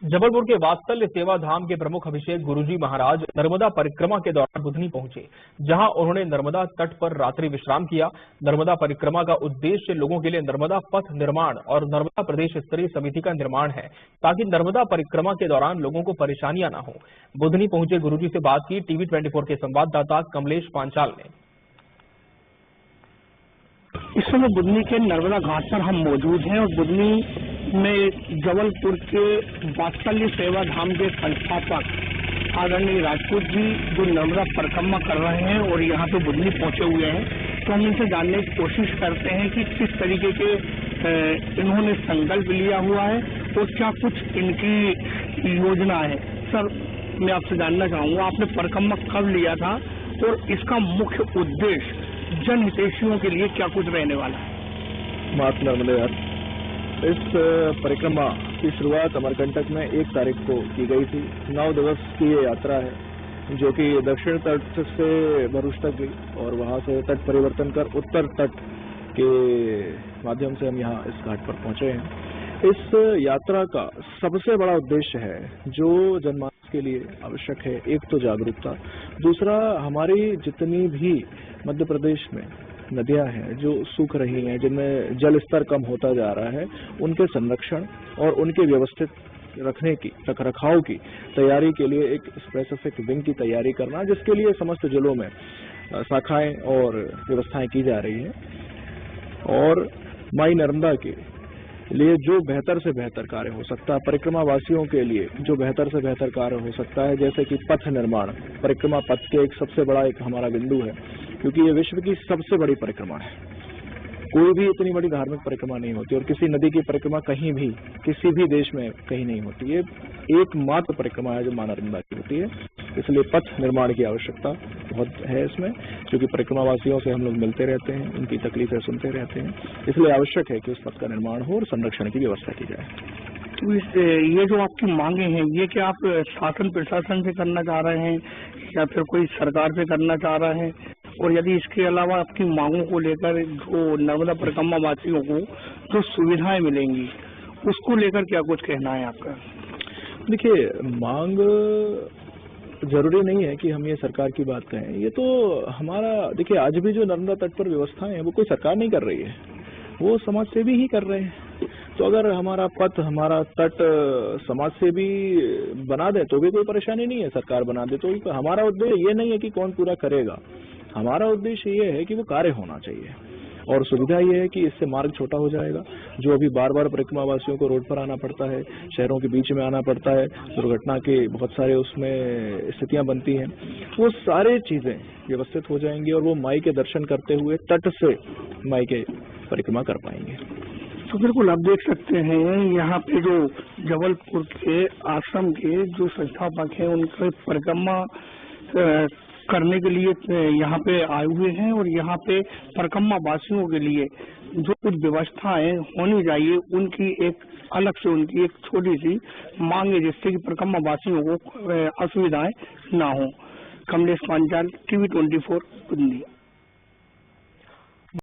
जबलपुर के वात्सल्य सेवा धाम के प्रमुख अभिषेक गुरुजी महाराज नर्मदा परिक्रमा के दौरान बुधनी पहुंचे, जहां उन्होंने नर्मदा तट पर रात्रि विश्राम किया। नर्मदा परिक्रमा का उद्देश्य लोगों के लिए नर्मदा पथ निर्माण और नर्मदा प्रदेश स्तरीय समिति का निर्माण है, ताकि नर्मदा परिक्रमा के दौरान लोगों को परेशानियां न हो। बुधनी पहुंचे गुरुजी से बात की टीवी 24 के संवाददाता कमलेश पांचाल ने। इस समय बुधनी के नर्मदा घाट पर हम मौजूद हैं और बुधनी में जबलपुर के वात्सल्य सेवा धाम के संस्थापक आदरणीय राजपूत जी जो नर्मदा परिक्रमा कर रहे हैं और यहाँ पे बुधनी पहुंचे हुए हैं, तो हम इनसे जानने की कोशिश करते हैं कि किस तरीके के इन्होंने संकल्प लिया हुआ है और क्या कुछ इनकी योजना है। सर, मैं आपसे जानना चाहूँगा, आपने परिक्रमा कब लिया था और इसका मुख्य उद्देश्य जन हितैषियों के लिए क्या कुछ रहने वाला है? मात नर्मदे। इस परिक्रमा की शुरुआत अमरकंटक में 1 तारीख को की गई थी। 9 दिवस की ये यात्रा है जो कि दक्षिण तट से भरूच तक गई और वहां से तट परिवर्तन कर उत्तर तट के माध्यम से हम यहाँ इस घाट पर पहुंचे हैं। इस यात्रा का सबसे बड़ा उद्देश्य है जो जनमानस के लिए आवश्यक है, एक तो जागरूकता, दूसरा हमारी जितनी भी मध्य प्रदेश में नदियां हैं जो सूख रही हैं, जिनमें जल स्तर कम होता जा रहा है, उनके संरक्षण और उनके व्यवस्थित रखने की, रखरखाव की तैयारी के लिए एक स्पेसिफिक विंग की तैयारी करना, जिसके लिए समस्त जिलों में शाखाएं और व्यवस्थाएं की जा रही हैं। और माई नर्मदा के लिए जो बेहतर से बेहतर कार्य हो सकता है, परिक्रमा वासियों के लिए जो बेहतर से बेहतर कार्य हो सकता है, जैसे कि पथ निर्माण, परिक्रमा पथ के एक सबसे बड़ा एक हमारा बिंदु है, क्योंकि ये विश्व की सबसे बड़ी परिक्रमा है। कोई भी इतनी बड़ी धार्मिक परिक्रमा नहीं होती और किसी नदी की परिक्रमा कहीं भी किसी भी देश में कहीं नहीं होती। ये एकमात्र परिक्रमा है जो मां नर्मदा की होती है, इसलिए पथ निर्माण की आवश्यकता बहुत है इसमें, क्योंकि परिक्रमावासियों से हम लोग मिलते रहते हैं, उनकी तकलीफें सुनते रहते हैं, इसलिए आवश्यक है कि उस पथ का निर्माण हो और संरक्षण की व्यवस्था की जाए। तो ये जो आपकी मांगे हैं, ये क्या आप शासन प्रशासन से करना चाह रहे हैं या फिर कोई सरकार से करना चाह रहे हैं? और यदि इसके अलावा आपकी मांगों को लेकर जो नर्मदा परिक्रमा वासियों को जो सुविधाएं मिलेंगी, उसको लेकर क्या कुछ कहना है आपका? देखिए, मांग जरूरी नहीं है कि हम ये सरकार की बात कहें, ये तो हमारा, देखिए आज भी जो नर्मदा तट पर व्यवस्थाएं हैं वो कोई सरकार नहीं कर रही है, वो समाज सेवी ही कर रहे हैं। तो अगर हमारा पथ, हमारा तट समाज सेवी बना दे तो भी कोई परेशानी नहीं है, सरकार बना दे तो भी। हमारा उद्देश्य ये नहीं है कि कौन पूरा करेगा, हमारा उद्देश्य ये है कि वो कार्य होना चाहिए और सुविधा ये है कि इससे मार्ग छोटा हो जाएगा। जो अभी बार बार परिक्रमावासियों को रोड पर आना पड़ता है, शहरों के बीच में आना पड़ता है, दुर्घटना के बहुत सारे उसमें स्थितियां बनती हैं, वो सारी चीजें व्यवस्थित हो जाएंगी और वो माई के दर्शन करते हुए तट से माई के परिक्रमा कर पाएंगे। तो बिल्कुल आप देख सकते हैं यहाँ पे जो जबलपुर के आश्रम के जो संस्थापक हैं, उनके परिक्रमा करने के लिए यहाँ पे आए हुए हैं और यहाँ पे परिक्रमा वासियों के लिए जो कुछ व्यवस्थाएं होनी चाहिए उनकी एक अलग से उनकी एक छोटी सी मांग है, जिससे कि परिक्रमा वासियों को असुविधाएं ना हो। कमलेश पांचाल, टीवी 24, बुधनी।